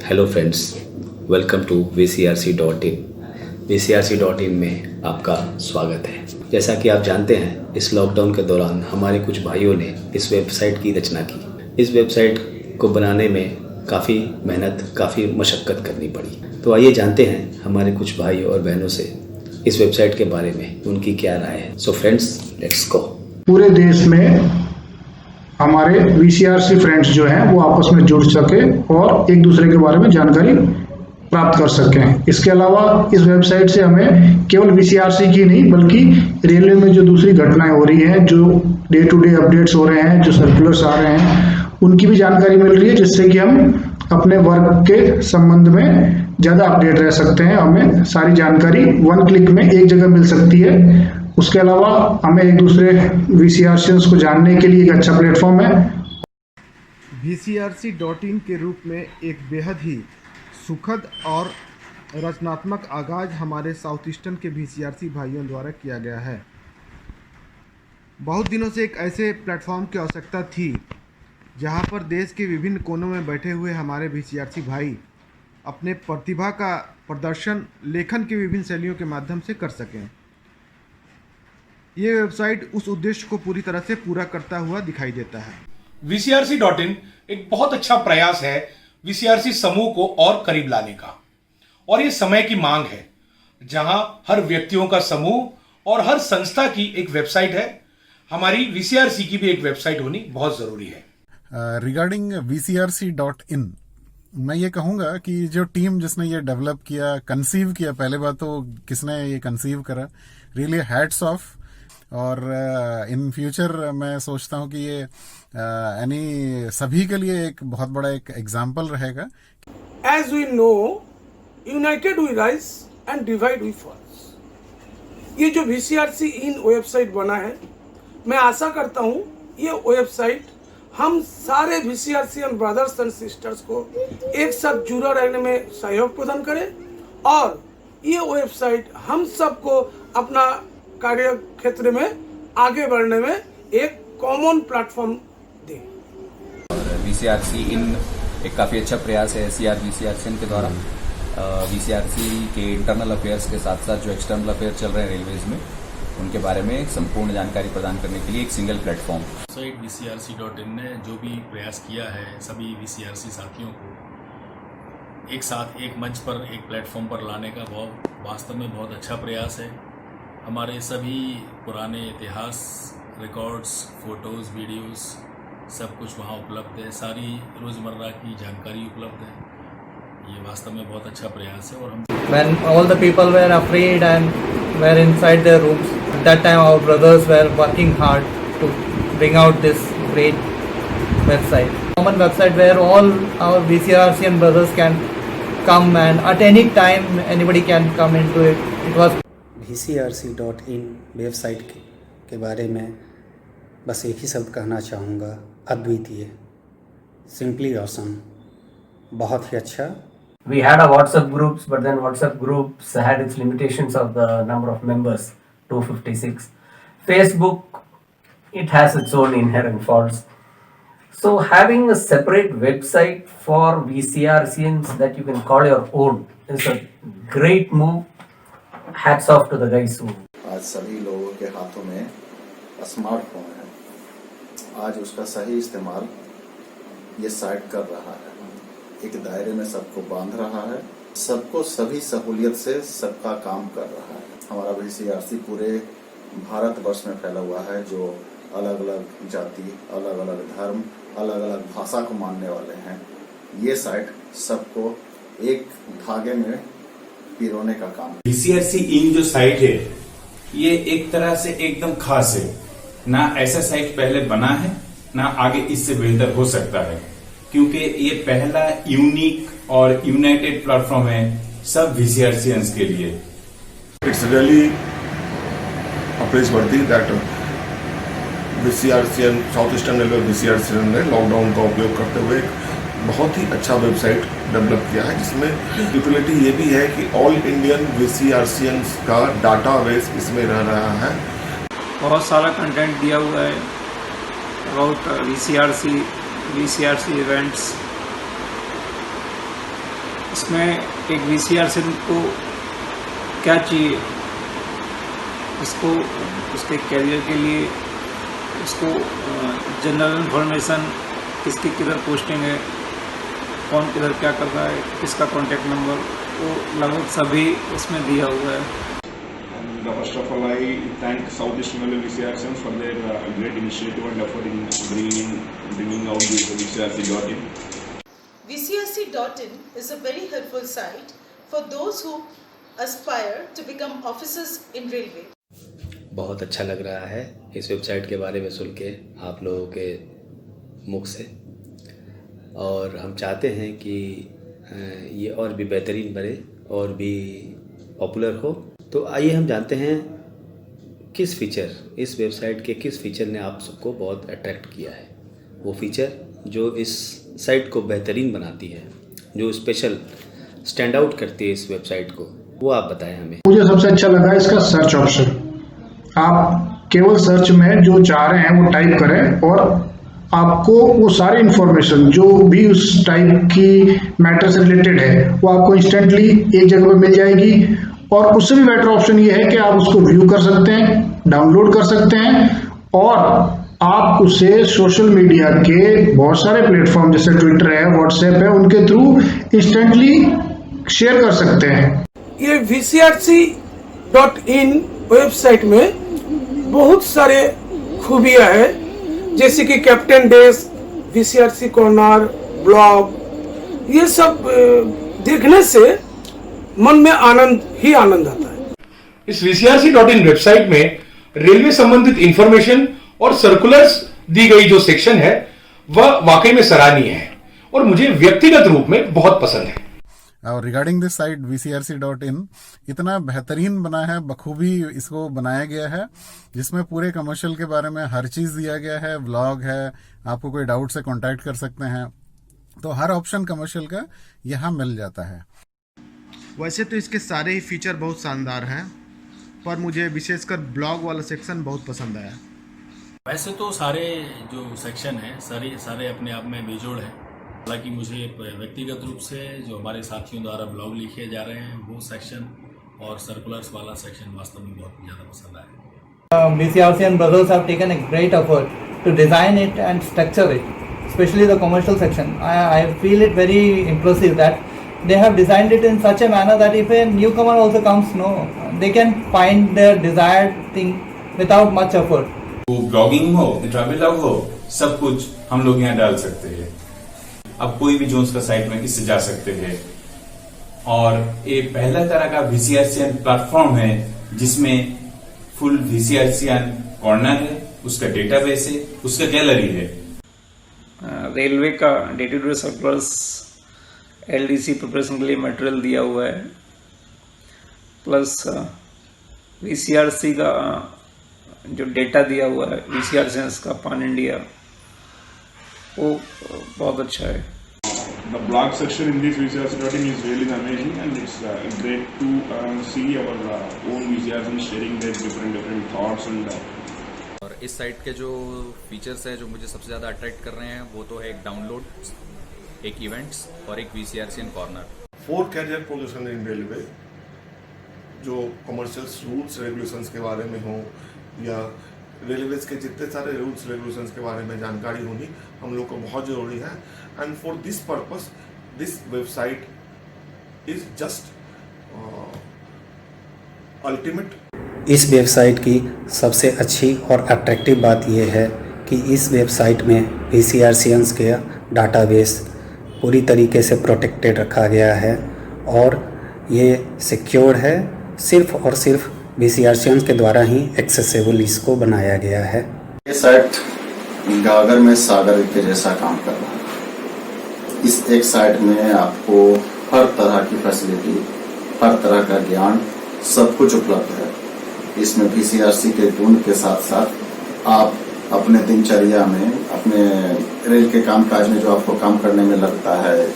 Hello friends, welcome to VCRC.in। VCRC.in में आपका स्वागत है। जैसा कि आप जानते हैं, इस लॉकडाउन के दौरान हमारे कुछ भाइयों ने इस वेबसाइट की रचना की। इस वेबसाइट को बनाने में काफ़ी मेहनत, काफ़ी मशक्क़त करनी पड़ी। तो आइए जानते हैं हमारे कुछ भाइयों और बहनों से इस वेबसाइट के बारे में उनकी क्या राय है। So friends, let's go. पूरे देश में हमारे VCRC फ्रेंड्स जो हैं वो आपस में जुड़ सके और एक दूसरे के बारे में जानकारी प्राप्त कर सकें। इसके अलावा इस वेबसाइट से हमें केवल VCRC की नहीं बल्कि रेलवे में जो दूसरी घटनाएं हो रही हैं, जो डे टू डे अपडेट्स हो रहे हैं, जो सर्कुलर्स आ रहे हैं, उनकी भी जानकारी मिल रही है, जिससे कि हम अपने वर्क के संबंध में ज़्यादा अपडेट रह सकते हैं। हमें सारी जानकारी वन क्लिक में एक जगह मिल सकती है। उसके अलावा हमें एक दूसरे VCRCians को जानने के लिए एक अच्छा प्लेटफॉर्म है। VCRC.in के रूप में एक बेहद ही सुखद और रचनात्मक आगाज हमारे साउथ ईस्टर्न के VCRC भाइयों द्वारा किया गया है। बहुत दिनों से एक ऐसे प्लेटफॉर्म की आवश्यकता थी जहां पर देश के विभिन्न कोनों में बैठे हुए हमारे VCRC भाई अपने प्रतिभा का प्रदर्शन लेखन की विभिन्न शैलियों के माध्यम से कर सकें। ये वेबसाइट उस उद्देश्य को पूरी तरह से पूरा करता हुआ दिखाई देता है। VCRC.in एक बहुत अच्छा प्रयास है VCRC समूह को और करीब लाने का, और ये समय की मांग है जहां हर व्यक्तियों का समूह और हर संस्था की एक वेबसाइट है। हमारी VCRC की भी एक वेबसाइट होनी बहुत जरूरी है। रिगार्डिंग VCRC.in मैं ये कहूँगा कि जो टीम जिसने ये डेवलप किया, कंसीव किया, पहले बात तो किसने ये कंसीव करा, रियली हैट्स ऑफ। और इन फ्यूचर मैं सोचता हूँ कि ये सभी के लिए एक बहुत बड़ा एक एग्जाम्पल रहेगा। As we know, united we rise and divide we fall। ये जो VCRC.in वेबसाइट बना है, मैं आशा करता हूँ ये वेबसाइट हम सारे VCRCian ब्रदर्स एंड सिस्टर्स को एक साथ जुड़ा रहने में सहयोग प्रदान करे और ये वेबसाइट हम सबको अपना कार्य क्षेत्र में आगे बढ़ने में एक कॉमन प्लेटफॉर्म दे। VCRC.in एक काफ़ी अच्छा प्रयास है VCRCian के द्वारा VCRC के इंटरनल अफेयर्स के साथ साथ जो एक्सटर्नल अफेयर चल रहे हैं रेलवेज में, उनके बारे में संपूर्ण जानकारी प्रदान करने के लिए एक सिंगल प्लेटफॉर्म। वेबसाइट VCRC.in ने जो भी प्रयास किया है सभी VCRC साथियों को एक साथ एक मंच पर, एक प्लेटफॉर्म पर लाने का वास्तव में बहुत अच्छा प्रयास है। हमारे सभी पुराने इतिहास, रिकॉर्ड्स, फोटोज़, वीडियोस सब कुछ वहाँ उपलब्ध है। सारी रोज़मर्रा की जानकारी उपलब्ध है। ये वास्तव में बहुत अच्छा प्रयास है। और हम When all the people were afraid and were inside their rooms, at that time our brothers were working hard to bring out this great website. Common website where all our VCRCian brothers can come and at any time anybody can come into it. It was VCRC.in website के बारे में बस एक ही शब्द कहना चाहूँगा, अद्वितीय, simply awesome, बहुत ही अच्छा। We had a WhatsApp groups, but then WhatsApp groups had its limitations of the number of members, 256. Facebook, it has its own inherent faults. So having a separate website for VCRCians that you can call your own is a great move. Hats off to the guys who. आज सभी लोगों के हाथों में smartphone है। आज उसका सही इस्तेमाल ये साइट कर रहा है, एक दायरे में सबको बांध रहा है, सबको सभी सहूलियत से सबका काम कर रहा है। हमारा VCRC पूरे भारतवर्ष में फैला हुआ है, जो अलग अलग जाति, अलग अलग धर्म, अलग अलग भाषा को मानने वाले हैं। ये साइट सबको एक धागे में पिरोने का काम। VCRC.in जो साइट है ये एक तरह से एकदम खास है। ना ऐसा साइट पहले बना है, ना आगे इससे बेहतर हो सकता है, क्योंकि ये पहला यूनिक और यूनाइटेड प्लेटफॉर्म है सब VCRCians के लिए। It's really praiseworthy that VCRCian, South Eastern Railway VCRCian ने लॉकडाउन का उपयोग करते हुए बहुत ही अच्छा वेबसाइट डेवलप किया है, जिसमें यूटिलिटी ये भी है कि ऑल इंडियन VCRCians का डाटाबेस इसमें रह रहा है। बहुत सारा कंटेंट दिया हुआ है अबाउट VCRC इवेंट्स, इसमें एक वीसीआरसी को क्या चाहिए, उसको उसके करियर के लिए, उसको जनरल इन्फॉर्मेशन, किसकी किधर पोस्टिंग है, कौन किधर क्या कर रहा है, किसका कॉन्टैक्ट नंबर, वो लगभग सभी उसमें दिया हुआ है। First of all, I thank South East Malay VCRCians for their great initiative and effort in bringing out the VCRC.in. VCRC.in is a very helpful site for those who aspire to become officers in railway. बहुत अच्छा लग रहा है इस website के बारे में सुन के आप लोगों के मुख से, और हम चाहते हैं कि ये और भी बेहतरीन बने और भी पॉपुलर हो। तो आइए हम जानते हैं किस फीचर, इस वेबसाइट के किस फीचर ने आप सबको बहुत अट्रैक्ट किया है, वो फीचर जो इस साइट को बेहतरीन बनाती है, जो स्पेशल स्टैंड आउट करती है इस वेबसाइट को, वो आप बताएं हमें। मुझे सबसे अच्छा लगा इसका सर्च ऑप्शन। आप केवल सर्च में जो चाह रहे हैं वो टाइप करें और आपको वो सारी इन्फॉर्मेशन जो भी उस टाइप की मैटर से रिलेटेड है वो आपको इंस्टेंटली एक जगह पे मिल जाएगी। और उससे भी बेटर ऑप्शन ये है कि आप उसको व्यू कर सकते हैं, डाउनलोड कर सकते हैं, और आप उसे सोशल मीडिया के बहुत सारे प्लेटफॉर्म जैसे ट्विटर है, व्हाट्सएप है, उनके थ्रू इंस्टेंटली शेयर कर सकते हैं। ये VCRC.in वेबसाइट में बहुत सारे खूबियां हैं, जैसे कि captain desk, VCRC corner, blog, ये सब देखने से मन में आनंद ही आनंद आता है। इस VCRC.in वेबसाइट में रेलवे संबंधित इंफॉर्मेशन और सर्कुलर्स दी गई जो सेक्शन है वह वाकई में सराहनीय है और मुझे व्यक्तिगत रूप में बहुत पसंद है। और रिगार्डिंग दिस साइट VCRC.in इतना बेहतरीन बना है, बखूबी इसको बनाया गया है, जिसमें पूरे कमर्शियल के बारे में हर चीज दिया गया है, व्लॉग है, आपको कोई डाउट से कांटेक्ट कर सकते हैं, तो हर ऑप्शन कमर्शियल का यहाँ मिल जाता है। वैसे तो इसके सारे ही फीचर बहुत शानदार हैं, पर मुझे विशेषकर ब्लॉग वाला सेक्शन बहुत पसंद आया। वैसे तो सारे जो सेक्शन है सारे अपने आप में बेजोड़ हैं, हालांकि मुझे व्यक्तिगत रूप से जो हमारे साथियों द्वारा ब्लॉग लिखे जा रहे हैं वो सेक्शन और सर्कुलर्स वाला सेक्शन वास्तव में बहुत ज़्यादा पसंद आया। VCRC and brothers have taken a great effort to design it and structure it, especially the commercial section. I feel it very impressive that they have designed it in such a manner that if a newcomer also comes, they can find their desired thing without much effort. वो blogging हो, travel हो, सब कुछ हम लोग यहाँ डाल सकते हैं। अब कोई भी जोन्स का साइट में इससे जा सकते हैं, और ये पहला तरह का VCRCian प्लेटफॉर्म है जिसमें फुल VCRCian कॉर्नर है, उसका डेटाबेस है, उसका गैलरी है। रेलवे का day to day circulars, LDC preparation के लिए मटेरियल दिया हुआ है, प्लस VCRC का जो डेटा दिया हुआ है VCRCians का पान इंडिया, वो बहुत अच्छा है। The blog section in this VCRC.in is really amazing, and it's great to see our own VCRCians sharing their different thoughts and और इस साइट के जो फीचर्स है जो मुझे सबसे ज़्यादा अट्रैक्ट कर रहे हैं वो तो है एक डाउनलोड, एक इवेंट्स और एक VCRCian corner. 4 career progression in railway, जो कमर्शियल रूल्स रेगुलेशंस के बारे में हो या रेलवेज के जितने सारे रूल्स रेगुलेशंस के बारे में जानकारी होनी हम लोग को बहुत ज़रूरी है। And for this purpose this website is just ultimate. इस वेबसाइट की सबसे अच्छी और अट्रैक्टिव बात यह है कि इस वेबसाइट में VCRCians के डाटाबेस पूरी तरीके से प्रोटेक्टेड रखा गया है और ये सिक्योर है, सिर्फ और सिर्फ VCRCians के द्वारा ही एक्सेसिबल इसको बनाया गया है। ये साइट गागर में सागर के जैसा काम कर रहा है। इस एक साइट में आपको हर तरह की फैसिलिटी, हर तरह का ज्ञान, सब कुछ उपलब्ध है। इसमें VCRC के गुण के साथ साथ आप अपने दिनचर्या में, अपने रेल के कामकाज में जो आपको काम करने में लगता है,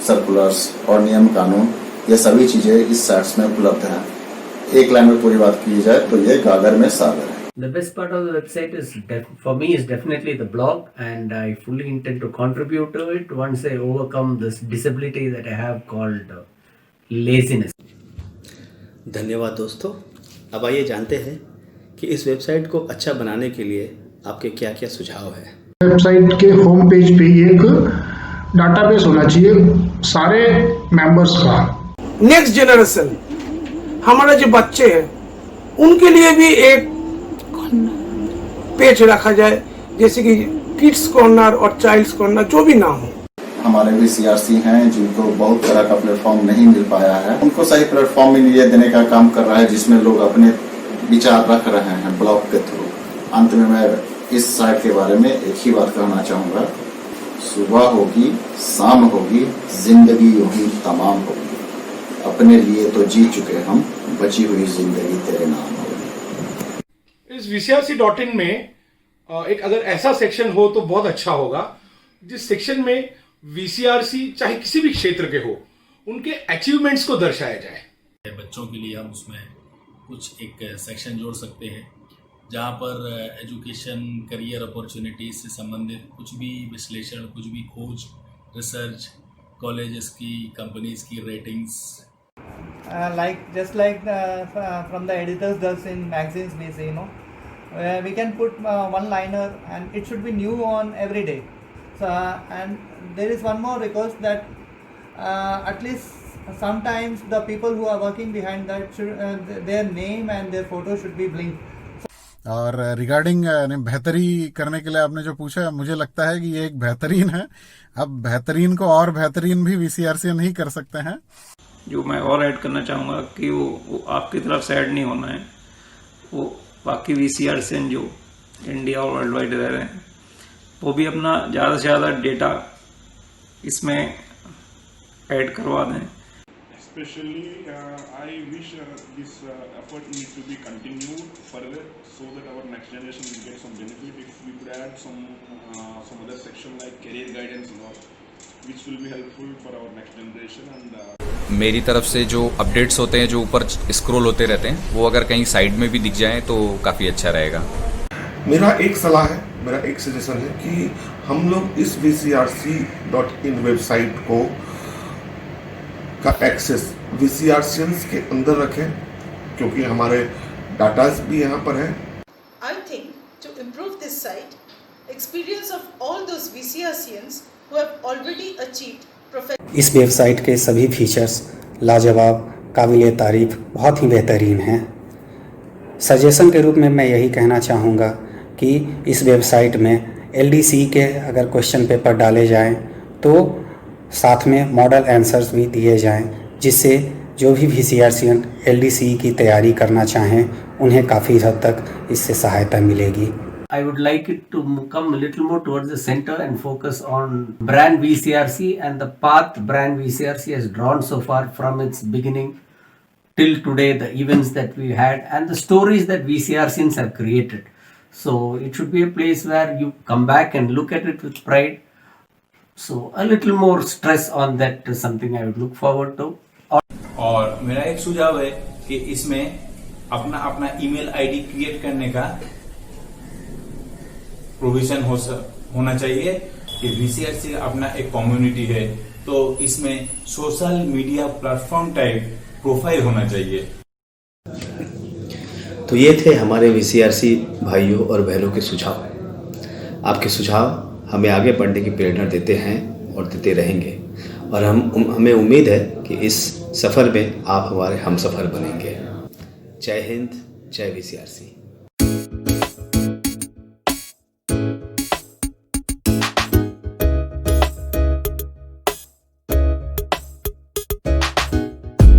सर्कुलर्स और नियम कानून, ये सभी चीजें इस साइट्स में उपलब्ध हैं। एक लाइन में पूरी बात की जाए तो ये गागर में सागर है। The best part of the website is for me is definitely the blog, and I fully intend to contribute to it once I overcome this disability that I have called laziness. धन्यवाद दोस्तों। अब आइए जानते हैं कि इस website को अच्छा बनाने के लिए आपके क्या क्या सुझाव हैं। वेबसाइट के होम पेज पे एक डाटाबेस होना चाहिए सारे मेंबर्स का। नेक्स्ट जनरेशन हमारे जो बच्चे हैं उनके लिए भी एक पेज रखा जाए, जैसे कि किड्स कॉर्नर और चाइल्ड्स कॉर्नर, जो भी ना हो। हमारे भी सीआरसी हैं जिनको बहुत तरह का प्लेटफॉर्म नहीं मिल पाया है, उनको सही प्लेटफॉर्म मिल देने का काम कर रहा है, जिसमें लोग अपने विचार रख रहे हैं ब्लॉग के थ्रू। अंत में मैं इस साइट के बारे में एक ही बात कहना चाहूँगा, सुबह होगी शाम होगी जिंदगी यूं ही तमाम होगी, अपने लिए तो जी चुके हम, बची हुई जिंदगी तेरे नाम होगी। इस VCRC.in में एक अगर ऐसा सेक्शन हो तो बहुत अच्छा होगा, जिस सेक्शन में VCRC चाहे किसी भी क्षेत्र के हो उनके अचीवमेंट्स को दर्शाया जाए। बच्चों के लिए हम उसमें कुछ एक सेक्शन जोड़ सकते हैं जहाँ पर एजुकेशन करियर अपॉर्चुनिटीज से संबंधित कुछ भी विश्लेषण, कुछ भी खोज, रिसर्च, कॉलेजेस की, कंपनीज की ratings, just like from the editors does in magazines, we say, we can put one liner and it should be new on every day. So and there is one more request that at least sometimes the people who are working behind that should, their name and their photo should be blinked. और regarding बेहतरी करने के लिए आपने जो पूछा, मुझे लगता है कि ये एक बेहतरीन है। अब बेहतरीन को और बेहतरीन भी VCRCN ही कर सकते हैं। जो मैं और ऐड करना चाहूँगा कि वो आपकी तरफ से ऐड नहीं होना है, वो बाकी VCRCN जो इंडिया और वर्ल्ड वाइड रह रहे हैं वो भी अपना ज़्यादा से ज़्यादा डेटा इसमें ऐड करवा दें। Especially, I wish this effort needs to be continued further so that our next generation will get some benefit. If we could add some other section like career guidance and all, which will be helpful for our next generation. And मेरी तरफ से जो updates होते हैं जो ऊपर scroll होते रहते हैं वो अगर कहीं साइड में भी दिख जाए तो काफ़ी अच्छा रहेगा। मेरा एक सलाह है, मेरा एक सजेशन है कि हम लोग इस VCRC.in वेबसाइट को का एक्सेस VCRCNs के अंदर रखें, क्योंकि हमारे डाटास भी यहाँ पर हैं। I think to improve this site, experience of all those VCRCNs who have already achieved professional. इस वेबसाइट के सभी फीचर्स लाजवाब, काबिल तारीफ, बहुत ही बेहतरीन हैं। सजेशन के रूप में मैं यही कहना चाहूँगा कि इस वेबसाइट में LDC के अगर क्वेश्चन पेपर डाले जाएं तो साथ में मॉडल आंसर्स भी दिए जाएं, जिससे जो भी VCRCN LDC की तैयारी करना चाहें उन्हें काफ़ी हद तक इससे सहायता मिलेगी। I would like it to come a little more towards the center and focus on brand VCRC and the path brand VCRC has drawn so far from its beginning till today, the events that we had and the stories that VCRCNs have created. So it should be a place where you come back and look at it with pride. So a little more stress on that is something I would look forward to. और मेरा एक सुझाव है कि इसमें अपना email ID create करने का प्रोविजन होना चाहिए कि VCRC अपना एक कम्युनिटी है तो इसमें social media platform type profile होना चाहिए। तो ये थे हमारे VCRC भाइयों और बहनों के सुझाव। आपके सुझाव हमें आगे बढ़ने की प्रेरणा देते हैं और देते रहेंगे, और हमें उम्मीद है कि इस सफ़र में आप हमारे हमसफ़र बनेंगे। जय हिंद, जय VCRC।